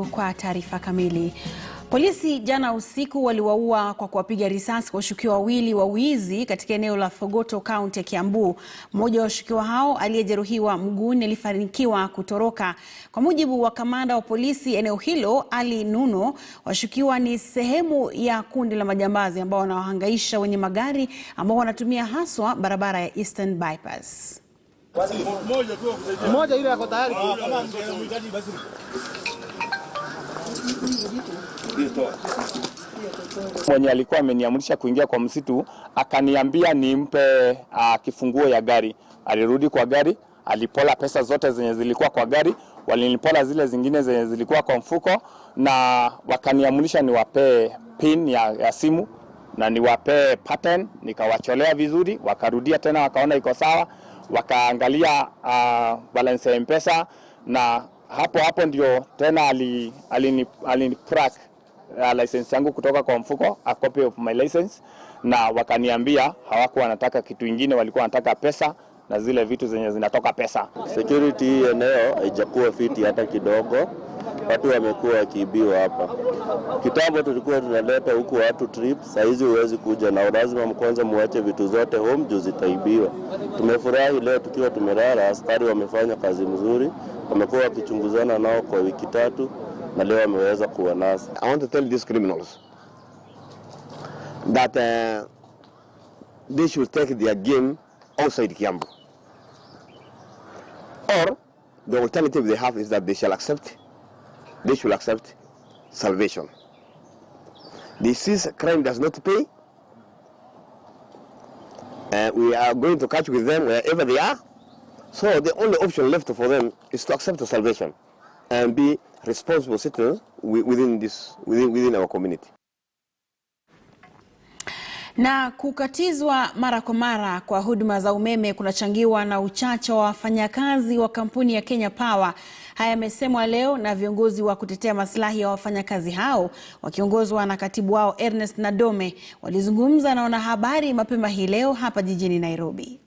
karibu kwa taarifa kamili. Polisi jana usiku waliwaua kwa kuwapiga risasi washukiwa wawili wa wizi katika eneo la Fogoto, kaunti ya Kiambu. Mmoja wa washukiwa hao aliyejeruhiwa mguuni alifanikiwa kutoroka. Kwa mujibu wa kamanda wa polisi eneo hilo, Ali Nuno, washukiwa ni sehemu ya kundi la majambazi ambao wanawahangaisha wenye magari ambao wanatumia haswa barabara ya Eastern bypass. Mmoja yule ako tayari. Mwenye alikuwa ameniamrisha kuingia kwa msitu akaniambia nimpe kifunguo ya gari. Alirudi kwa gari, alipola pesa zote zenye zilikuwa kwa gari, walinipola zile zingine zenye zilikuwa kwa mfuko, na wakaniamrisha niwape pin ya simu na niwape pattern. Nikawacholea vizuri, wakarudia tena wakaona iko sawa, wakaangalia balance ya M-Pesa, na hapo ndio tena alini crack license yangu kutoka kwa mfuko, a copy of my license, na wakaniambia hawakuwa wanataka kitu kingine, walikuwa wanataka pesa na zile vitu zenye zinatoka pesa. Security eneo haijakuwa fiti hata kidogo. Watu wamekuwa wakiibiwa hapa. Kitambo tulikuwa tunaleta huku watu trip, saa hizi huwezi kuja na lazima mkwanza muache vitu zote home juu zitaibiwa. Tumefurahi leo tukiwa tumelala, askari wamefanya kazi mzuri, wamekuwa wakichunguzana nao kwa wiki 3 na leo wameweza kuwanasa. I want to tell these criminals that they should take their game outside Kiambu. Or the alternative they have is that they should accept salvation. This crime does not pay. We are going to catch with them wherever they are. So the only option left for them is to accept salvation and be responsible citizens within our community. Na kukatizwa mara kwa mara kwa huduma za umeme kunachangiwa na uchache wa wafanyakazi wa kampuni ya Kenya Power. Haya yamesemwa leo na viongozi wa kutetea maslahi ya wafanyakazi hao wakiongozwa na katibu wao Ernest Nadome. Walizungumza na wanahabari mapema hii leo hapa jijini Nairobi.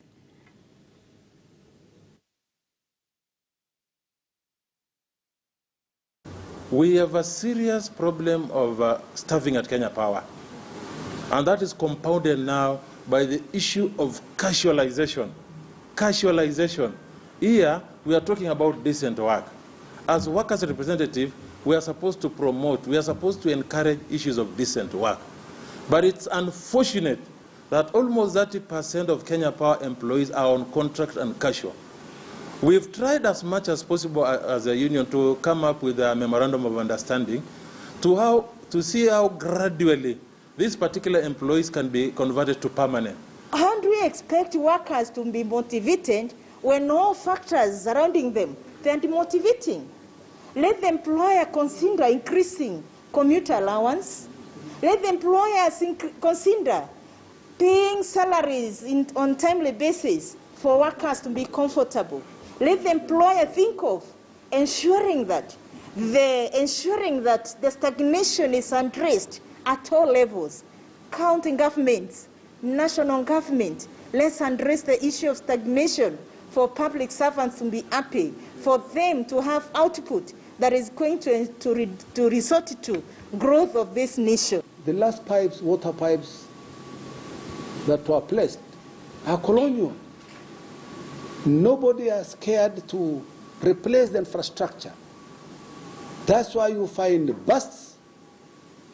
We have a serious problem of staffing at Kenya Power. And that is compounded now by the issue of casualization. Casualization. Here, we are talking about decent work. As workers' representative, we are supposed to promote, we are supposed to encourage issues of decent work. But it's unfortunate that almost 30% of Kenya Power employees are on contract and casual. We've tried as much as possible as a union to come up with a memorandum of understanding to see how gradually these particular employees can be converted to permanent. How do we expect workers to be motivated when all factors surrounding them are demotivating? Let the employer consider increasing commuter allowance. Let the employers consider paying salaries on timely basis for workers to be comfortable. Let the employer think of ensuring that the stagnation is addressed at all levels. County governments, national government, let's address the issue of stagnation for public servants to be happy, for them to have output that is going to resort to growth of this nation. The last pipes, water pipes that were placed are colonial. Nobody is scared to replace the infrastructure. That's why you find busts,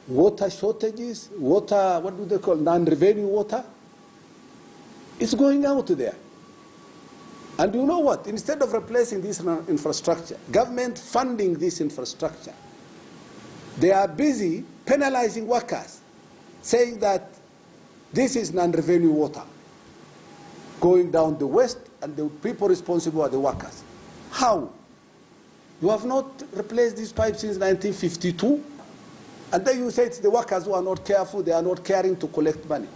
water shortages, water, what do they call, non-revenue water. It's going out there. And you know what? Instead of replacing this infrastructure, government funding this infrastructure, they are busy penalizing workers, saying that this is non-revenue water going down the west and the people responsible are the workers. How? You have not replaced these pipes since 1952? And then you say it's the workers who are not careful, they are not caring to collect money.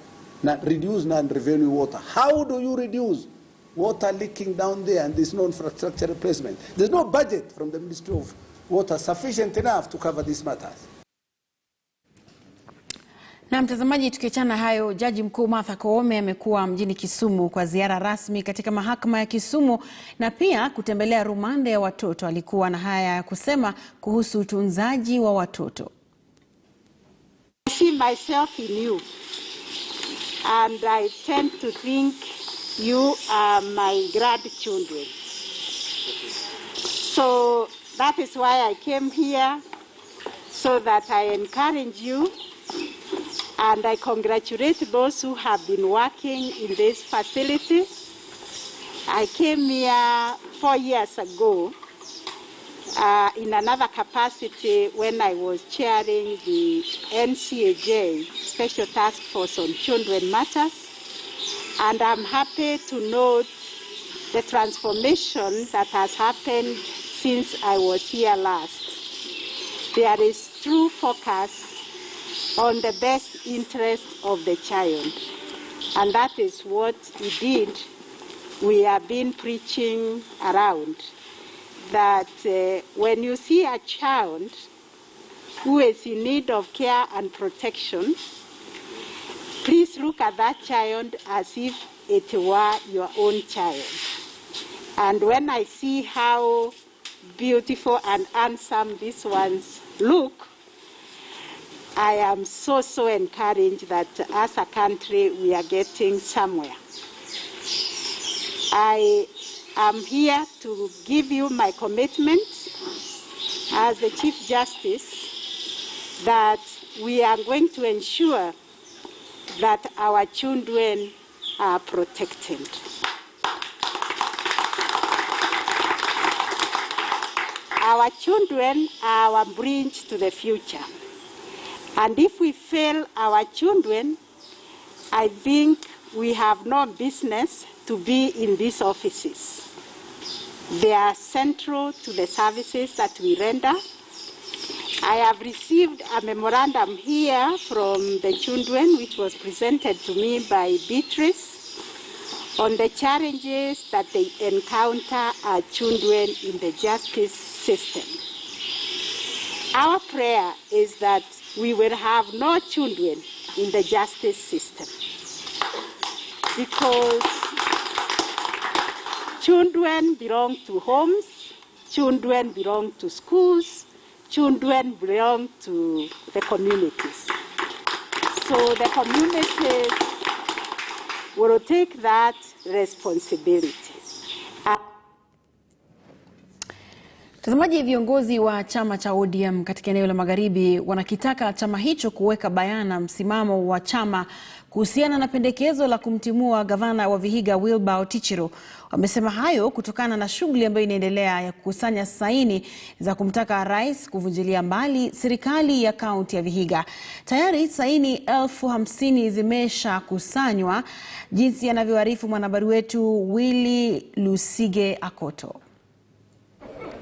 Reduce non-revenue water. How do you reduce water leaking down there and there's no infrastructure replacement? There's no budget from the Ministry of Water sufficient enough to cover these matters. Na mtazamaji, tukiachana hayo, Jaji Mkuu Martha Koome amekuwa mjini Kisumu kwa ziara rasmi katika mahakama ya Kisumu na pia kutembelea rumande ya watoto. Alikuwa na haya ya kusema kuhusu utunzaji wa watoto. I see myself in you and I tend to think you are my grandchildren. So that is why I came here, so that I encourage you. And I congratulate those who have been working in this facility. I came here 4 years ago in another capacity when I was chairing the NCAJ, Special Task Force on Children Matters. And I'm happy to note the transformation that has happened since I was here last. There is true focus on the best interest of the child. And that is what indeed we have been preaching around, that when you see a child who is in need of care and protection, please look at that child as if it were your own child. And when I see how beautiful and handsome these ones look, I am so encouraged that as a country we are getting somewhere. I am here to give you my commitment as the Chief Justice that we are going to ensure that our children are protected. Our children are our bridge to the future. And if we fail our children, I think we have no business to be in these offices. They are central to the services that we render. I have received a memorandum here from the children, which was presented to me by Beatrice, on the challenges that they encounter as children in the justice system. Our prayer is that we will have no children in the justice system, because children belong to homes, children belong to schools, children belong to the communities. So the communities will take that responsibility. Mtazamaji, viongozi wa chama cha ODM katika eneo la Magharibi wanakitaka chama hicho kuweka bayana msimamo wa chama kuhusiana na pendekezo la kumtimua gavana wa Vihiga Wilbur Otichiro. Wamesema hayo kutokana na shughuli ambayo inaendelea ya kukusanya saini za kumtaka rais kuvunjilia mbali serikali ya kaunti ya Vihiga. Tayari saini 50,000 zimeshakusanywa, jinsi anavyoarifu mwanahabari wetu Willy Lusige Akoto.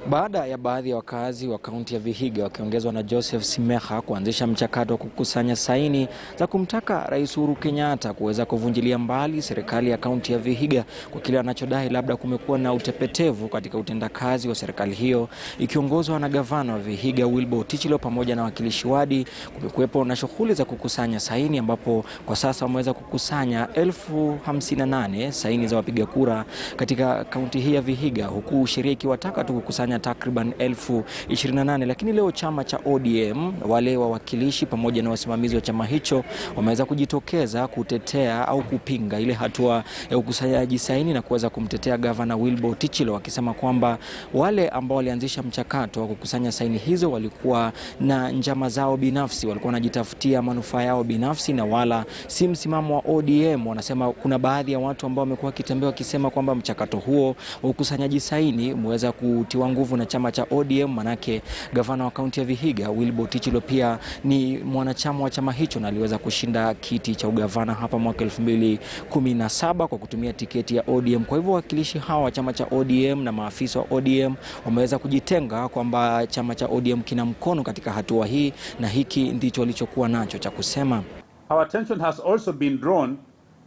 Baada ya baadhi ya wakazi wa kaunti ya Vihiga wakiongezwa na Joseph Simeha kuanzisha mchakato wa kukusanya saini za kumtaka Rais Uhuru Kenyatta kuweza kuvunjilia mbali serikali ya kaunti ya Vihiga kwa kile anachodai labda kumekuwa na utepetevu katika utendakazi wa serikali hiyo ikiongozwa na gavana wa Vihiga Wilbur Otichiro pamoja na wakilishi wadi. Kumekuwepo na shughuli za kukusanya saini ambapo kwa sasa wameweza kukusanya 58,000 saini za wapiga kura katika kaunti hii ya Vihiga, huku sheria ikiwataka tu kukusanya takriban 28,000. Lakini leo chama cha ODM, wale wawakilishi pamoja na wasimamizi wa chama hicho, wameweza kujitokeza kutetea au kupinga ile hatua ya ukusanyaji saini na kuweza kumtetea gavana Wilbur Otichiro, wakisema kwamba wale ambao walianzisha mchakato wa kukusanya saini hizo walikuwa na njama zao binafsi, walikuwa wanajitafutia manufaa yao binafsi na wala si msimamo wa ODM. Wanasema kuna baadhi ya watu ambao wamekuwa kitembea wakisema kwamba mchakato huo wa ukusanyaji saini umeweza kutiwa nguvu na chama cha ODM, manake gavana wa kaunti ya Vihiga Wilbur Otichiro pia ni mwanachama wa chama hicho na aliweza kushinda kiti cha ugavana hapa mwaka 2017 kwa kutumia tiketi ya ODM. Kwa hivyo wakilishi hawa wa chama cha ODM na maafisa wa ODM wameweza kujitenga kwamba chama cha ODM kina mkono katika hatua hii, na hiki ndicho walichokuwa nacho cha kusema. Our attention has also been drawn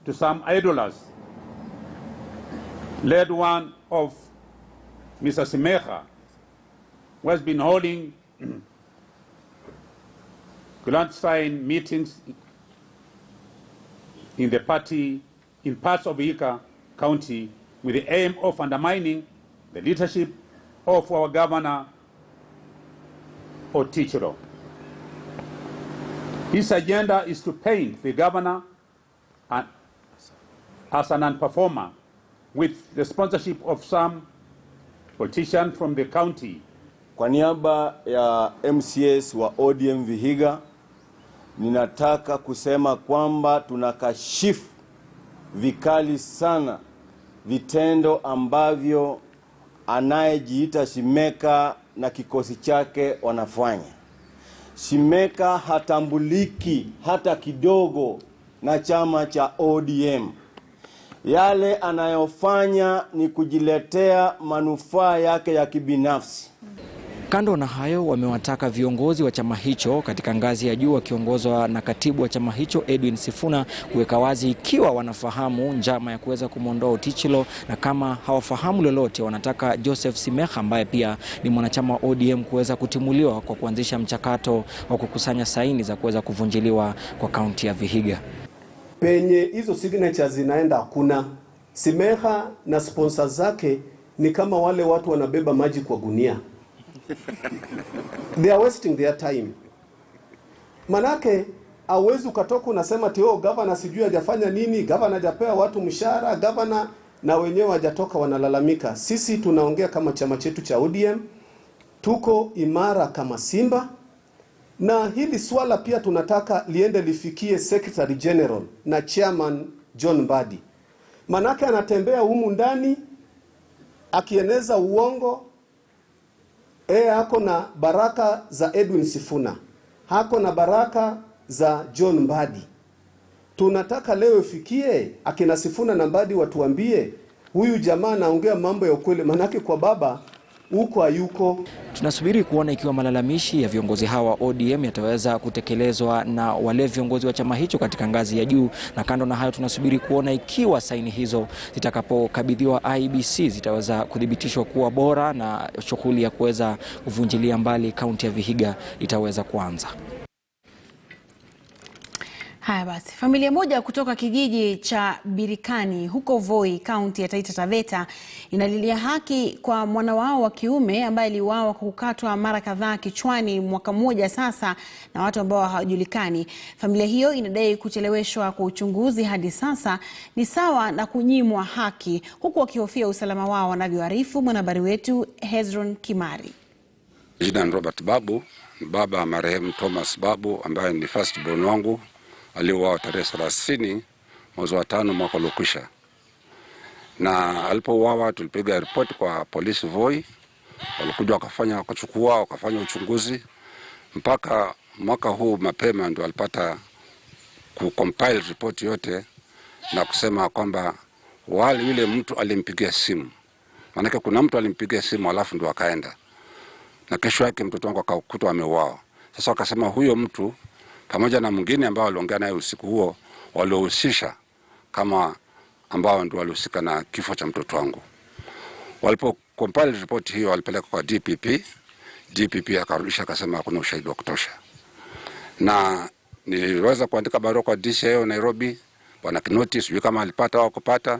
to some idlers, led one of Mr. Simeha, who has been holding clandestine meetings in the party in parts of Vihiga County with the aim of undermining the leadership of our governor, Otichiro. His agenda is to paint the governor as an non-performer with the sponsorship of some politicians from the county. Kwa niaba ya MCS wa ODM Vihiga, ninataka kusema kwamba tunakashifu vikali sana vitendo ambavyo anayejiita Shimeka na kikosi chake wanafanya. Shimeka hatambuliki hata kidogo na chama cha ODM. Yale anayofanya ni kujiletea manufaa yake ya kibinafsi. Kando na hayo, wamewataka viongozi wa chama hicho katika ngazi ya juu wakiongozwa na katibu wa chama hicho Edwin Sifuna kuweka wazi ikiwa wanafahamu njama ya kuweza kumondoa Otichilo, na kama hawafahamu lolote wanataka Joseph Simeha ambaye pia ni mwanachama wa ODM kuweza kutimuliwa kwa kuanzisha mchakato wa kukusanya saini za kuweza kuvunjiliwa kwa kaunti ya Vihiga. Penye hizo signatures zinaenda kuna Simeha na sponsors zake ni kama wale watu wanabeba maji kwa gunia. They are wasting their time. Manake hauwezi ukatoka unasema tio governor sijui hajafanya nini, governor hajapewa watu mshahara, governor na wenyewe hajatoka wanalalamika. Sisi tunaongea kama chama chetu cha ODM, tuko imara kama simba, na hili swala pia tunataka liende lifikie Secretary General na Chairman John Mbadi. Manake anatembea humu ndani akieneza uongo. Hako na baraka za Edwin Sifuna, hako na baraka za John Mbadi. Tunataka leo ifikie akina Sifuna na Mbadi watuambie huyu jamaa anaongea mambo ya ukweli, manake kwa baba huko hayuko. Tunasubiri kuona ikiwa malalamishi ya viongozi hawa ODM yataweza kutekelezwa na wale viongozi wa chama hicho katika ngazi ya juu, na kando na hayo tunasubiri kuona ikiwa saini hizo zitakapokabidhiwa IEBC zitaweza kudhibitishwa kuwa bora na shughuli ya kuweza kuvunjilia mbali kaunti ya Vihiga itaweza kuanza. Haya basi, familia moja kutoka kijiji cha Birikani huko Voi, kaunti ya Taita Taveta, inalilia haki kwa mwana wao wa kiume ambaye aliuawa kwa kukatwa mara kadhaa kichwani mwaka mmoja sasa na watu ambao hawajulikani. Familia hiyo inadai kucheleweshwa kwa uchunguzi hadi sasa ni sawa na kunyimwa haki, huku wakihofia usalama wao, wanavyoarifu mwanahabari wetu Hezron Kimari. Jina ni Robert Babu, baba marehemu Thomas Babu ambaye ni first born wangu. Aliuawa tarehe 30 mwezi wa 5 mwaka uliokwisha. Na alipouawa tulipiga report kwa polisi Voi, walikuja wakafanya uchunguzi mpaka mwaka huu mapema ndio alipata kucompile report yote na kusema kwamba yule mtu alimpigia simu. Maana kuna mtu alimpigia simu alafu ndio akaenda. Na kesho yake mtoto wangu akakutwa ameuawa. Sasa wakasema huyo mtu pamoja na mwingine ambao waliongea naye usiku huo waliohusisha kama ambao ndio walihusika na kifo cha mtoto wangu. Walipo compile report hiyo walipeleka kwa DPP akarudisha akasema hakuna ushahidi wa kutosha. Na niliweza kuandika barua kwa DCIO Nairobi, bwana Kinoti sijui kama alipata au kupata.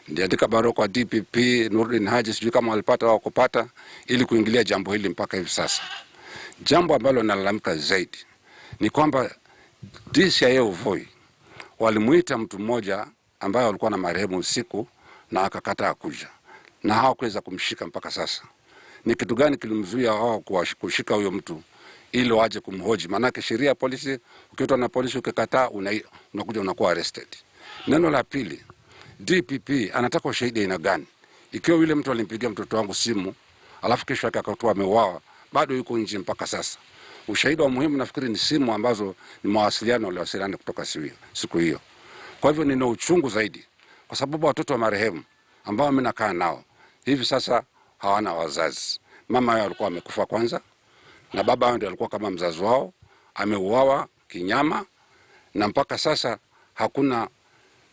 Niliandika barua kwa DPP Nurdin Haji sijui kama alipata au kupata, ili kuingilia jambo hili mpaka hivi sasa. Jambo ambalo nalalamika zaidi ni kwamba DCIO Voi walimuita mtu mmoja ambaye alikuwa na marehemu usiku na akakataa kuja, na hawakuweza kumshika mpaka sasa. Ni kitu gani kilimzuia hao kushika huyo mtu ili waje kumhoji? Maana sheria ya polisi, ukiitwa na polisi ukikataa unakuja unakuwa arrested. Neno la pili, DPP anataka ushahidi aina gani? Ikiwa yule mtu alimpigia mtoto wangu simu alafu kesho yake akatoa ameuawa, bado yuko nje mpaka sasa. Ushahidi wa muhimu nafikiri ni simu ambazo ni mawasiliano waliwasiliana kutoka siku hiyo. Kwa hivyo nina uchungu zaidi kwa sababu watoto wa marehemu ambao mimi nakaa nao hivi sasa hawana wazazi. Mama yao alikuwa amekufa kwanza na baba yao ndiye alikuwa kama mzazi wao, ameuawa kinyama, na mpaka sasa hakuna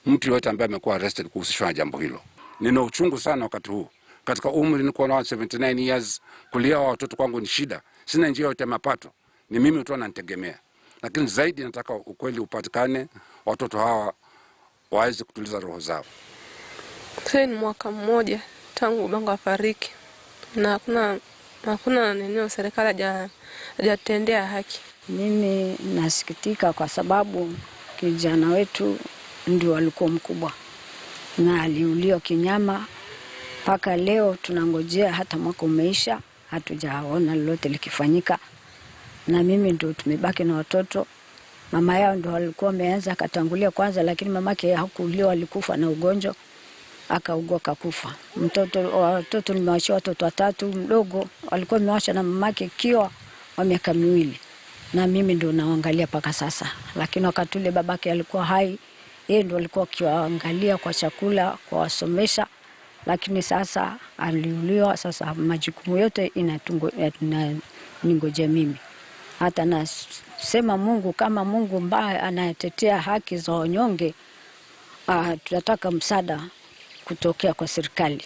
mtu yote ambaye amekuwa arrested kuhusishwa na jambo hilo. Nina uchungu sana wakati huu. Katika umri niko na 79 years, kulia watoto kwangu ni shida. Sina njia yote mapato. Ni mimi tu nanitegemea. Lakini zaidi nataka ukweli upatikane, watoto hawa waweze kutuliza roho zao. Sasa ni mwaka mmoja tangu babangu afariki na hakuna nini serikali hajatendea haki. Mimi nasikitika kwa sababu kijana wetu ndio alikuwa mkubwa na aliuliwa kinyama. Paka leo tunangojea, hata mwaka umeisha hatujaona lolote likifanyika, na mimi ndio tumebaki na watoto. Mama yao ndio alikuwa ameanza akatangulia kwanza, lakini mamake hakuuliwa, alikufa na ugonjwa akaugua kakufa. Watoto nimewachia watoto 3, mdogo alikuwa amewacha na mamake kiwa wa miaka 2, na mimi ndio naangalia paka sasa. Lakini wakati ule babake alikuwa hai, yeye ndio alikuwa akiwaangalia kwa chakula, kwa wasomesha, lakini sasa aliuliwa. Sasa majukumu yote inaningojea mimi. Hata nasema Mungu, kama Mungu ambaye anatetea haki za wanyonge, tunataka msaada kutokea kwa serikali,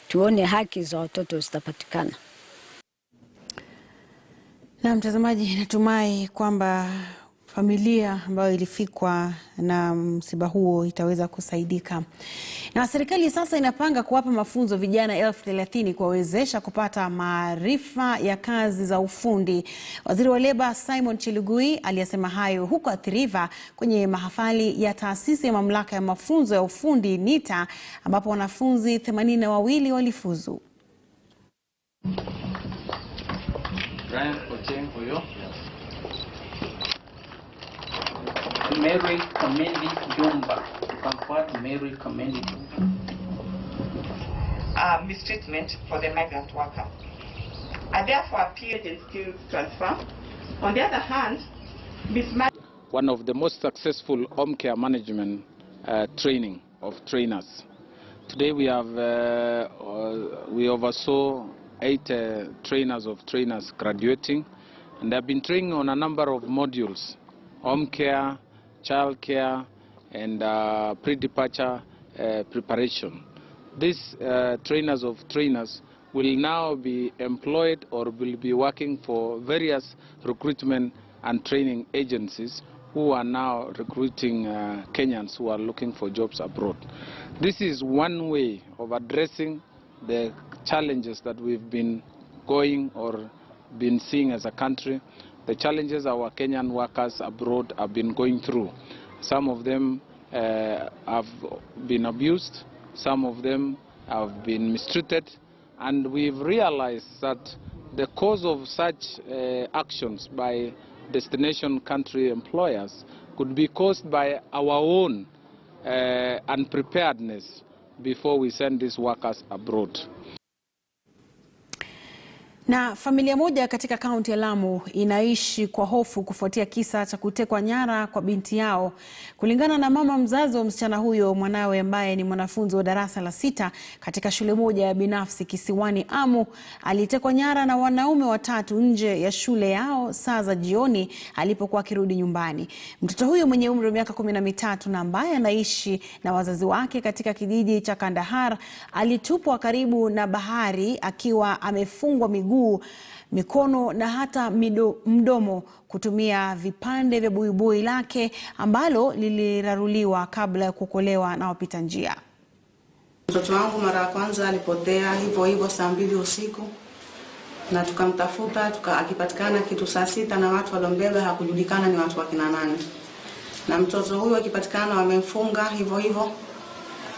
tuone haki za watoto zitapatikana. Na mtazamaji, natumai kwamba familia ambayo ilifikwa na msiba huo itaweza kusaidika. Na serikali sasa inapanga kuwapa mafunzo vijana 30,000 kuwawezesha kupata maarifa ya kazi za ufundi. Waziri wa Leba Simon Chelugui aliyasema hayo huko Athi River kwenye mahafali ya taasisi ya mamlaka ya mafunzo ya ufundi NITA, ambapo wanafunzi 82 walifuzu. Mary Kamendi Jumba. Mary Kamendi Jumba. Mistreatment for the migrant worker. I therefore appealed in skills transfer. On the other hand, one of the most successful home care management training of trainers. Today we oversaw 8 trainers of trainers graduating, and they have been training on a number of modules: home care, child care, and pre-departure preparation. These trainers of trainers will now be employed or will be working for various recruitment and training agencies who are now recruiting Kenyans who are looking for jobs abroad. This is one way of addressing the challenges that we've been going or been seeing as a country, the challenges our Kenyan workers abroad have been going through. Some of them have been abused, some of them have been mistreated, and we've realized that the cause of such actions by destination country employers could be caused by our own unpreparedness before we send these workers abroad. Na familia moja katika kaunti ya Lamu inaishi kwa hofu kufuatia kisa cha kutekwa nyara kwa binti yao. Kulingana na mama mzazi wa msichana huyo, mwanawe ambaye ni mwanafunzi wa darasa la 6 katika shule moja ya binafsi kisiwani Amu, alitekwa nyara na wanaume 3 nje ya shule yao saa za jioni alipokuwa akirudi nyumbani. Mtoto huyo mwenye umri wa miaka 13 na ambaye anaishi na wazazi wake katika kijiji cha Kandahar alitupwa karibu na bahari akiwa amefungwa miguu, mikono na hata mdomo kutumia vipande vya buibui lake ambalo liliraruliwa kabla ya kuokolewa na wapita njia. Mtoto wangu mara ya kwanza alipotea hivyo saa 2 usiku, na tukamtafuta akipatikana kitu saa 6, na watu waliombeba hakujulikana ni watu wa kina nani. Na mtoto huyo akipatikana wamemfunga hivyo.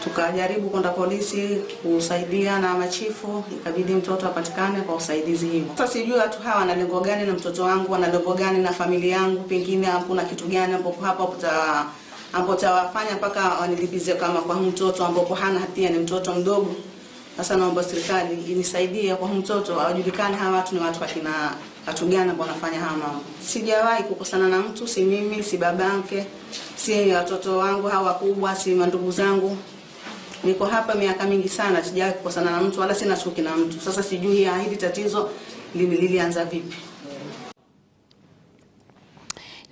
Tukajaribu kwenda polisi kusaidia na machifu, ikabidi mtoto apatikane kwa usaidizi hivyo. Sasa sijui watu hawa wana lengo gani na mtoto wangu, wana lengo gani na familia yangu, pengine hakuna kitu gani ambapo tawafanya mpaka wanilipize kama kwa mtoto ambapo hana hatia, ni mtoto mdogo. Sasa naomba serikali inisaidie kwa mtoto, ajulikane hawa watu ni watu watu gani ambao wanafanya haya mambo. Sijawahi kukosana na mtu, si mimi, si babanke, si watoto wangu hawa wakubwa, si ndugu zangu. Niko hapa miaka mingi sana, sijawahi kukosana na mtu wala sina chuki na mtu. Sasa sijui hili tatizo lilianza vipi.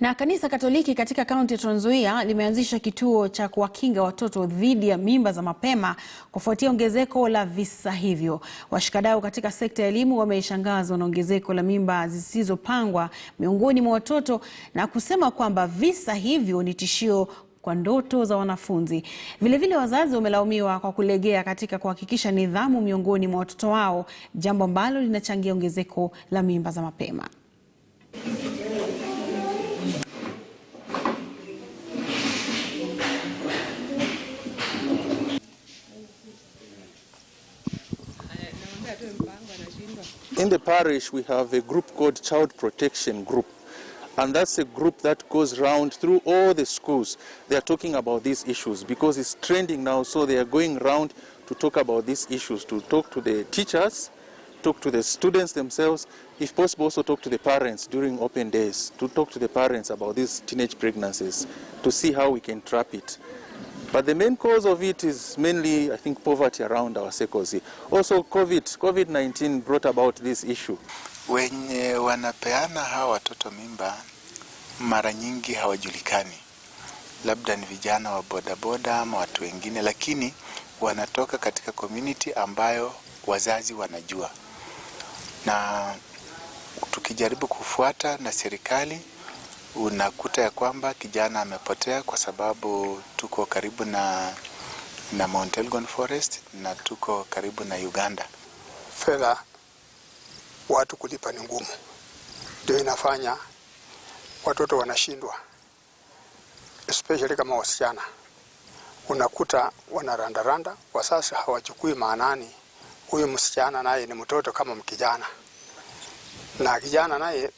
Na kanisa Katoliki katika kaunti ya Trans Nzoia limeanzisha kituo cha kuwakinga watoto dhidi ya mimba za mapema kufuatia ongezeko la visa hivyo. Washikadau katika sekta ya elimu wameshangazwa na ongezeko la mimba zisizopangwa miongoni mwa watoto na kusema kwamba visa hivyo ni tishio kwa ndoto za wanafunzi. Vilevile wazazi wamelaumiwa kwa kulegea katika kuhakikisha nidhamu miongoni mwa watoto wao, jambo ambalo linachangia ongezeko la mimba za mapema. In the parish, we have a group called Child Protection Group, and that's a group that goes round through all the schools. They are talking about these issues because it's trending now, so they are going round to talk about these issues, to talk to the teachers, talk to the students themselves, if possible also talk to the parents during open days, to talk to the parents about these teenage pregnancies, to see how we can trap it. But the main cause of it is mainly, I think, poverty around our circles. Also, COVID-19 brought about this issue. Wenye wanapeana hawa watoto mimba mara nyingi hawajulikani. Labda ni vijana wa bodaboda ama watu wengine, lakini wanatoka katika community ambayo wazazi wanajua. Na tukijaribu kufuata na serikali, unakuta ya kwamba kijana amepotea kwa sababu tuko karibu na Mount Elgon Forest na tuko karibu na Uganda. Fedha watu kulipa ni ngumu, ndio inafanya watoto wanashindwa, especially kama wasichana. Unakuta wanarandaranda, wasasi hawachukui maanani huyu msichana naye ni mtoto kama mkijana, na kijana naye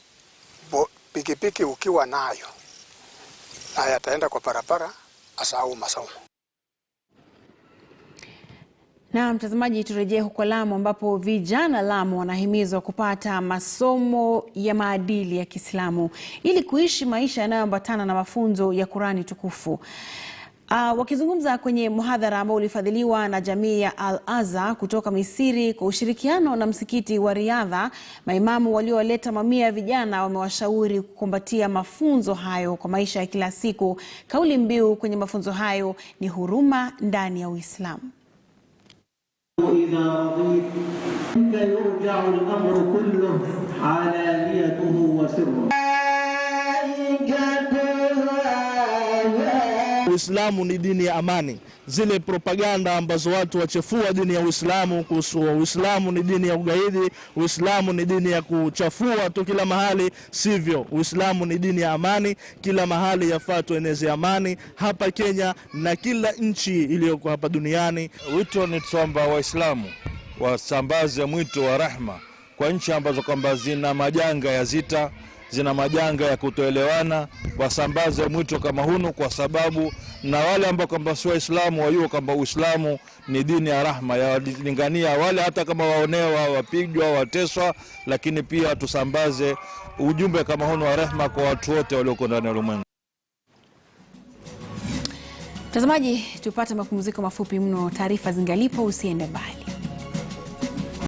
pikipiki ukiwa nayo na yataenda kwa barabara asahau masomo. Na mtazamaji, turejee huko Lamu ambapo vijana Lamu wanahimizwa kupata masomo ya maadili ya Kiislamu ili kuishi maisha yanayoambatana na mafunzo ya Qur'ani tukufu. Wakizungumza kwenye muhadhara ambao ulifadhiliwa na jamii ya Al-Azhar kutoka Misri kwa ushirikiano na msikiti wa Riadha, maimamu waliowaleta mamia ya vijana wamewashauri kukumbatia mafunzo hayo kwa maisha ya kila siku. Kauli mbiu kwenye mafunzo hayo ni huruma ndani ya Uislamu. Uislamu ni dini ya amani. Zile propaganda ambazo watu wachafua dini ya Uislamu kuhusu Uislamu ni dini ya ugaidi, Uislamu ni dini ya kuchafua tu kila mahali, sivyo. Uislamu ni dini ya amani, kila mahali yafaa tueneze amani hapa Kenya na kila nchi iliyoko hapa duniani. Wito ni kwamba Waislamu wasambaze mwito wa rahma kwa nchi ambazo kwamba zina majanga ya zita, zina majanga ya kutoelewana, wasambaze mwito kama hunu, kwa sababu na wale ambao kwamba si Waislamu wajue kwamba Uislamu ni dini ya rahma, ya lingania wale hata kama waonewa, wapigwa, wateswa, lakini pia tusambaze ujumbe kama hunu wa rahma kwa watu wote walioko ndani ya ulimwengu. Mtazamaji, tupate mapumziko mafupi mno, taarifa zingalipo, usiende mbali.